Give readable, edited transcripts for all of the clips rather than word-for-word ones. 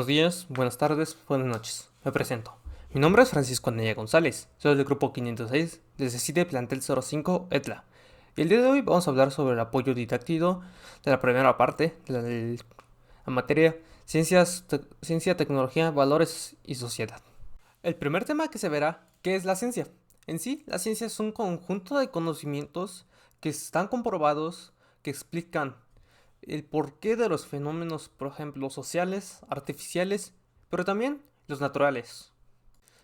Buenos días, buenas tardes, buenas noches. Me presento. Mi nombre es Francisco Anaya González. Soy del grupo 506 desde CIDE Plantel 05 ETLA. Y el día de hoy vamos a hablar sobre el apoyo didáctico de la primera parte de la materia Ciencia, Tecnología, Valores y Sociedad. El primer tema que se verá, ¿qué es la ciencia? En sí, la ciencia es un conjunto de conocimientos que están comprobados, que explican el porqué de los fenómenos, por ejemplo, sociales, artificiales, pero también los naturales.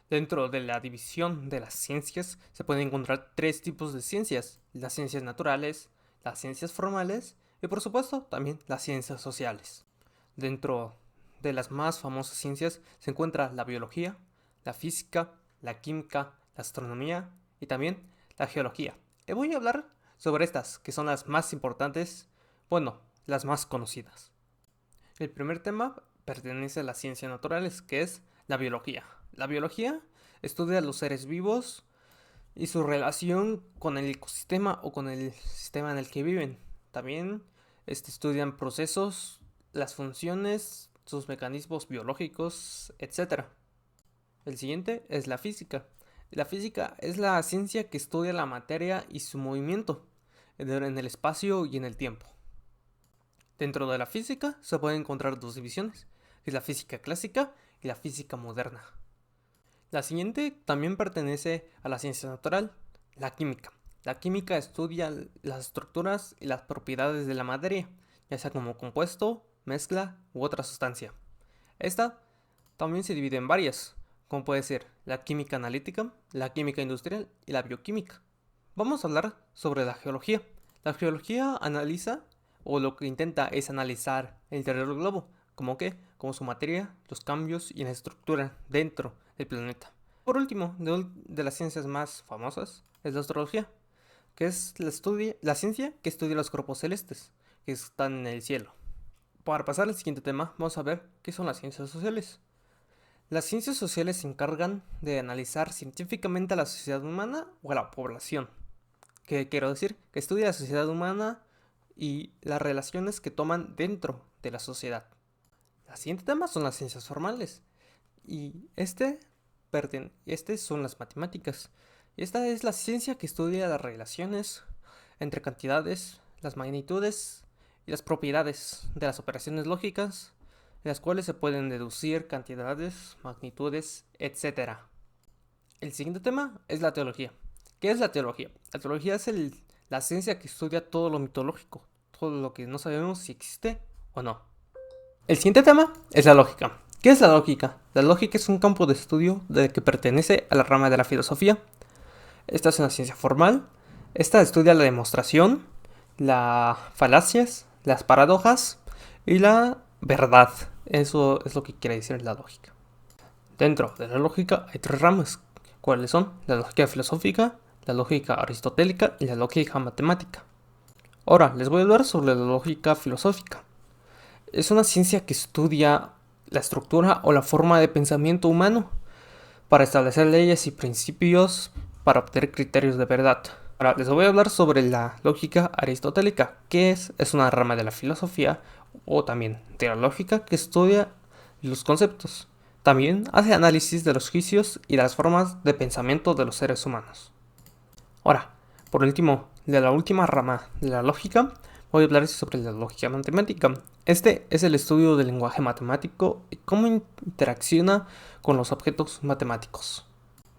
Dentro de la división de las ciencias se pueden encontrar tres tipos de ciencias: las ciencias naturales, las ciencias formales y, por supuesto, también las ciencias sociales. Dentro de las más famosas ciencias se encuentra la biología, la física, la química, la astronomía y también la geología. Y voy a hablar sobre estas, que son las más importantes, bueno, las más conocidas. El primer tema pertenece a las ciencias naturales, que es la biología. La biología estudia a los seres vivos y su relación con el ecosistema o con el sistema en el que viven. También estudian procesos, las funciones, sus mecanismos biológicos, etc. El siguiente es la física. La física es la ciencia que estudia la materia y su movimiento en el espacio y en el tiempo. Dentro de la física se pueden encontrar dos divisiones, que es la física clásica y la física moderna. La siguiente también pertenece a la ciencia natural, la química. La química estudia las estructuras y las propiedades de la materia, ya sea como compuesto, mezcla u otra sustancia. Esta también se divide en varias, como puede ser la química analítica, la química industrial y la bioquímica. Vamos a hablar sobre la geología. La geología analiza, o lo que intenta es analizar el interior del globo, como su materia, los cambios y la estructura dentro del planeta. Por último, de las ciencias más famosas es la astrología, que es la ciencia que estudia los cuerpos celestes que están en el cielo. Para pasar al siguiente tema, vamos a ver qué son las ciencias sociales. Las ciencias sociales se encargan de analizar científicamente a la sociedad humana o a la población. ¿Qué quiero decir? Que estudia la sociedad humana y las relaciones que toman dentro de la sociedad. El siguiente tema son las ciencias formales. Y este son las matemáticas. Esta es la ciencia que estudia las relaciones entre cantidades, las magnitudes y las propiedades de las operaciones lógicas, de las cuales se pueden deducir cantidades, magnitudes, etc. El siguiente tema es la teología. ¿Qué es la teología? La teología es la ciencia que estudia todo lo mitológico, todo lo que no sabemos si existe o no. El siguiente tema es la lógica. ¿Qué es la lógica? La lógica es un campo de estudio que pertenece a la rama de la filosofía. Esta es una ciencia formal. Esta estudia la demostración, las falacias, las paradojas y la verdad. Eso es lo que quiere decir la lógica. Dentro de la lógica hay tres ramas. ¿Cuáles son? La lógica filosófica, la lógica aristotélica y la lógica matemática. Ahora, les voy a hablar sobre la lógica filosófica. Es una ciencia que estudia la estructura o la forma de pensamiento humano para establecer leyes y principios para obtener criterios de verdad. Ahora, les voy a hablar sobre la lógica aristotélica, que es una rama de la filosofía o también de la lógica que estudia los conceptos. También hace análisis de los juicios y de las formas de pensamiento de los seres humanos. Ahora, por último, de la última rama de la lógica, voy a hablar sobre la lógica matemática. Este es el estudio del lenguaje matemático y cómo interacciona con los objetos matemáticos.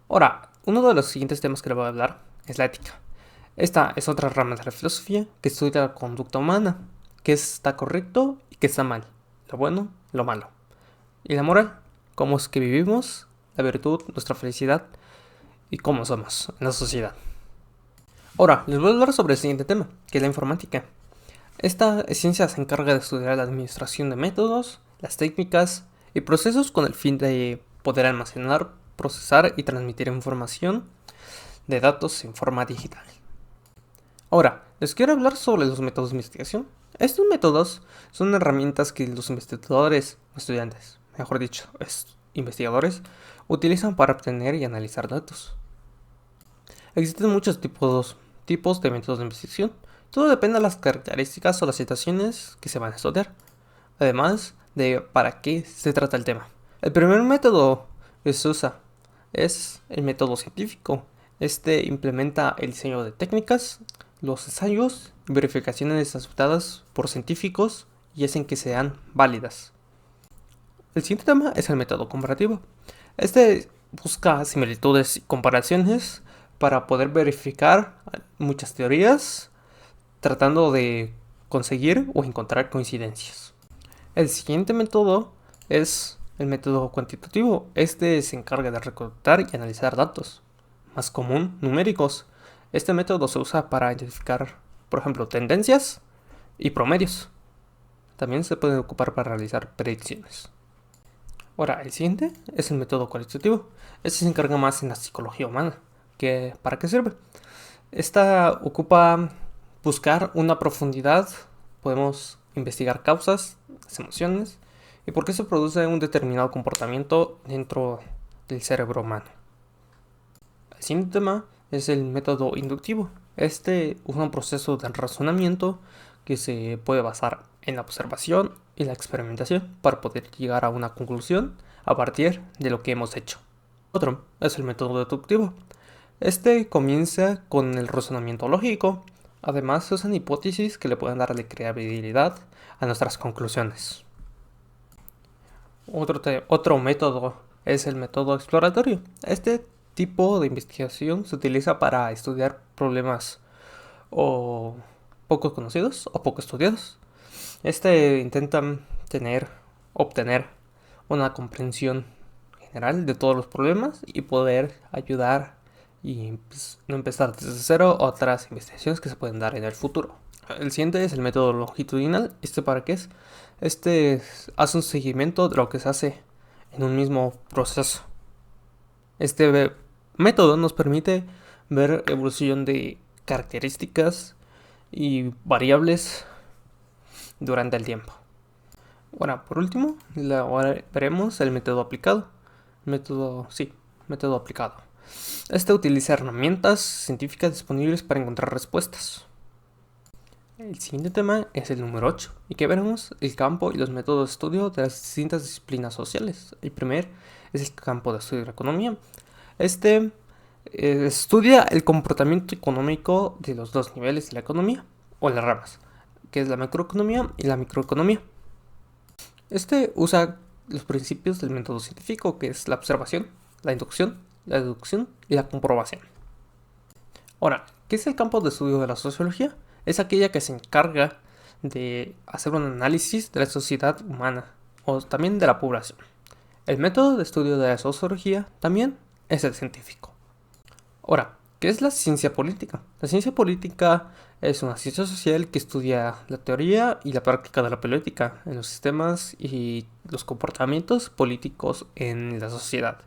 Ahora, uno de los siguientes temas que les voy a hablar es la ética. Esta es otra rama de la filosofía que estudia la conducta humana, qué está correcto y qué está mal, lo bueno, lo malo. Y la moral, cómo es que vivimos, la virtud, nuestra felicidad y cómo somos en la sociedad. Ahora, les voy a hablar sobre el siguiente tema, que es la informática. Esta ciencia se encarga de estudiar la administración de métodos, las técnicas y procesos con el fin de poder almacenar, procesar y transmitir información de datos en forma digital. Ahora, les quiero hablar sobre los métodos de investigación. Estos métodos son herramientas que los investigadores, estudiantes, mejor dicho, investigadores, utilizan para obtener y analizar datos. Existen muchos tipos de métodos de investigación. Todo depende de las características o las situaciones que se van a estudiar. Además de para qué se trata el tema. El primer método que se usa es el método científico. Este implementa el diseño de técnicas, los ensayos y verificaciones aceptadas por científicos y hacen que sean válidas. El siguiente tema es el método comparativo. Este busca similitudes y comparaciones para poder verificar muchas teorías, tratando de conseguir o encontrar coincidencias. El siguiente método es el método cuantitativo. Este se encarga de recolectar y analizar datos, más común numéricos. Este método se usa para identificar, por ejemplo, tendencias y promedios. También se puede ocupar para realizar predicciones. Ahora, el siguiente es el método cualitativo. Este se encarga más en la psicología humana. ¿Para qué sirve? Esta ocupa buscar una profundidad. Podemos investigar causas, las emociones y por qué se produce un determinado comportamiento dentro del cerebro humano. El siguiente tema es el método inductivo. Este usa un proceso de razonamiento que se puede basar en la observación y la experimentación para poder llegar a una conclusión a partir de lo que hemos hecho. Otro es el método deductivo. Este comienza con el razonamiento lógico. Además, se usan hipótesis que le pueden darle credibilidad a nuestras conclusiones. Otro método es el método exploratorio. Este tipo de investigación se utiliza para estudiar problemas o poco conocidos o poco estudiados. Intentan obtener una comprensión general de todos los problemas y poder ayudar y no empezar desde cero otras investigaciones que se pueden dar en el futuro. El siguiente es el método longitudinal. ¿Para qué es? Hace un seguimiento de lo que se hace en un mismo proceso. Este método nos permite ver evolución de características y variables durante el tiempo. Bueno, por último, ahora veremos el método aplicado. Método aplicado. Utiliza herramientas científicas disponibles para encontrar respuestas. El siguiente tema es el número 8, y que veremos el campo y los métodos de estudio de las distintas disciplinas sociales. El primer es el campo de estudio de la economía. Estudia el comportamiento económico de los dos niveles de la economía, o las ramas, que es la macroeconomía y la microeconomía. Usa los principios del método científico, que es la observación, la inducción, la deducción y la comprobación. Ahora, ¿qué es el campo de estudio de la sociología? Es aquella que se encarga de hacer un análisis de la sociedad humana o también de la población. El método de estudio de la sociología también es el científico. Ahora, ¿qué es la ciencia política? La ciencia política es una ciencia social que estudia la teoría y la práctica de la política en los sistemas y los comportamientos políticos en la sociedad.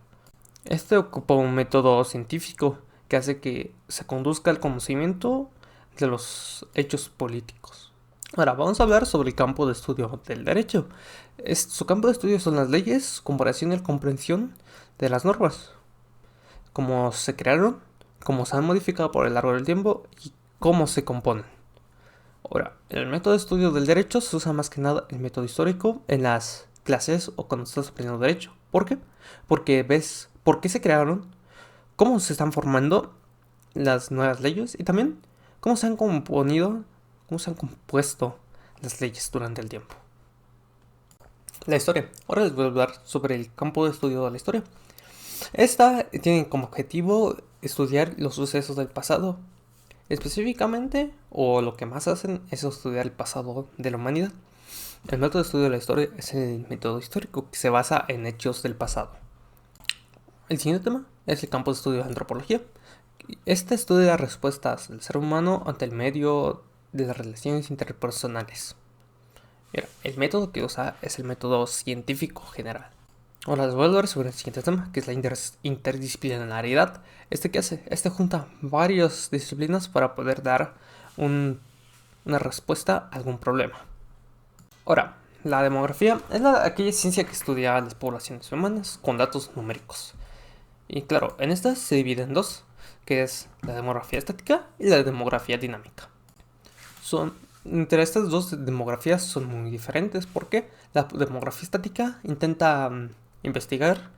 Ocupa un método científico que hace que se conduzca al conocimiento de los hechos políticos. Ahora vamos a hablar sobre el campo de estudio del derecho. Su campo de estudio son las leyes, comparación y comprensión de las normas, cómo se crearon, cómo se han modificado por el largo del tiempo y cómo se componen. Ahora, el método de estudio del derecho se usa más que nada el método histórico en las clases o cuando estás aprendiendo derecho. ¿Por qué? Porque ves por qué se crearon, cómo se están formando las nuevas leyes y también cómo se han compuesto las leyes durante el tiempo. La historia. Ahora les voy a hablar sobre el campo de estudio de la historia. Tiene como objetivo estudiar los sucesos del pasado. Específicamente, o lo que más hacen, es estudiar el pasado de la humanidad. El método de estudio de la historia es el método histórico, que se basa en hechos del pasado. El siguiente tema es el campo de estudio de la antropología. Estudia respuestas del ser humano ante el medio de las relaciones interpersonales. Mira, el método que usa es el método científico general. Ahora les voy a hablar sobre el siguiente tema, que es la interdisciplinaridad. ¿Qué hace? Junta varias disciplinas para poder dar una respuesta a algún problema. Ahora, la demografía es aquella ciencia que estudia las poblaciones humanas con datos numéricos. Y claro, en estas se divide en dos, que es la demografía estática y la demografía dinámica. Entre estas dos demografías son muy diferentes porque la demografía estática intenta investigar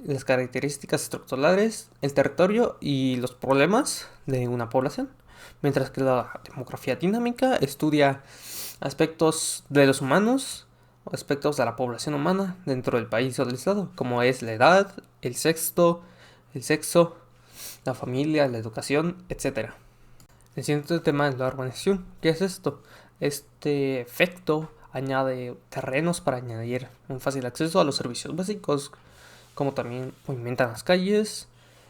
las características estructurales, el territorio y los problemas de una población, mientras que la demografía dinámica estudia aspectos de los humanos, aspectos de la población humana dentro del país o del estado, como es la edad, el sexo, la familia, la educación, etc. El siguiente tema es la urbanización. ¿Qué es esto? Este efecto añade terrenos para añadir un fácil acceso a los servicios básicos, como también pavimentan las calles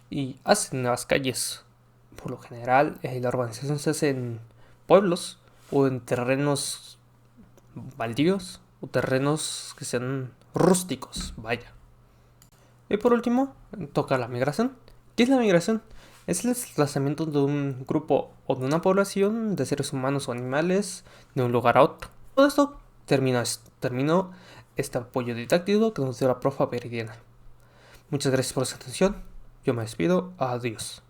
y hacen nuevas calles. Por lo general, la urbanización se hace en pueblos o en terrenos baldíos o terrenos que sean rústicos, vaya. Y por último, toca la migración. ¿Qué es la migración? Es el desplazamiento de un grupo o de una población de seres humanos o animales de un lugar a otro. Todo esto terminó este apoyo didáctico que nos dio la profa Veridiana. Muchas gracias por su atención. Yo me despido. Adiós.